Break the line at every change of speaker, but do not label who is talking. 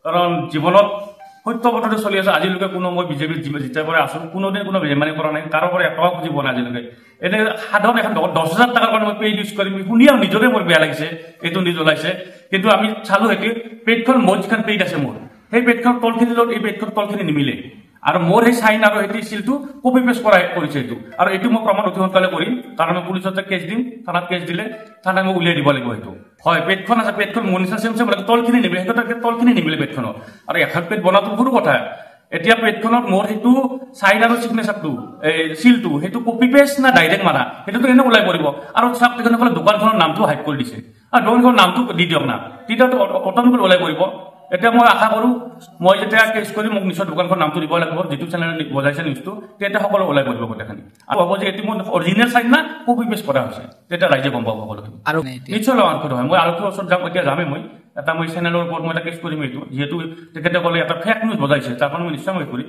কাৰণ জীৱনত সত্য কথাটো চলি আছে আজিলৈকে কোনো মই বিজেপিত যেতিয়াৰ পৰা আছো কোনোদিন কোনো বেমানি কৰা নাই কাৰো পৰা এটকা খুজিব নাই আজিলৈকে এনে সাধাৰণ এখন 10,000 টকাৰ কাৰণে মই পেইড ইউজ কৰিম শুনি আৰু নিজৰে মোৰ বেয়া লাগিছে এইটো নিজ ওলাইছে কিন্তু আমি চালো সেইটো পেইডখন মোৰ যিখন পেইড আছে মোৰ সেই পেইডখন তলখিনি লগত এই পেইডখন তলখিনি নিমিলে আৰু মোৰ সেই চাইন আৰু সেই চিলটো কপি পেষ্ট কৰা কৰিছে এইটো আৰু এইটো মই প্ৰমাণ অতি সোনকালে কৰিম কাৰণ মই পুলিচতে কেছ দিম থানাত কেছ দিলে থানাই মোক উলিয়াই দিব লাগিব এইটো হয় পেটখন আছে পেটখন মনিছা চেম চেম তলখিনি নিমিলে সেইটো তলখিনি নিমিলে পেটখনত আৰু এখন পেট বনাটো সৰু কথা এতিয়া পেটখনত মোৰ সেইটো চাইন আৰু সিগনেচাৰটো এই সিলটো সেইটো কপি পেষ্ট না ডাইৰেক্ট মাৰা সেইটো এনে ওলাই পৰিব আৰু চাওক তেখেতে ক'লে দোকানখনৰ নামটো হাইড কৰি দিছে আৰু দোকানখনৰ নামটো দি দিয়ক না তেতিয়াতো অট'মেটিক ওলাই পৰিব এতিয়া মই আশা কৰো মই যেতিয়া কেছ কৰি মোক নিজৰ দোকানখনৰ নামটো দিব লাগিব যিটো চেনেলত বজাইছে নিউজটো তেতিয়া সকলো ওলাই পৰিব গোটেইখিনি আৰু হ'ব যে এইটো মোৰ অৰিজিনেল চাইন না কপি পেষ্ট কৰা হৈছে তেতিয়া ৰাইজে গম পাব সকলো আৰু নিশ্চয় লগান কথা হয় মই আৰক্ষীৰ ওচৰত যাম এতিয়া যামেই মই এটা মই চেনেলৰ ওপৰত মই এটা কেছ কৰিম এইটো যিহেতু তেখেতে ক'লে এটা ফেক নিউজ বজাইছে তাৰ কাৰণে মই নিশ্চয় মই কৰিম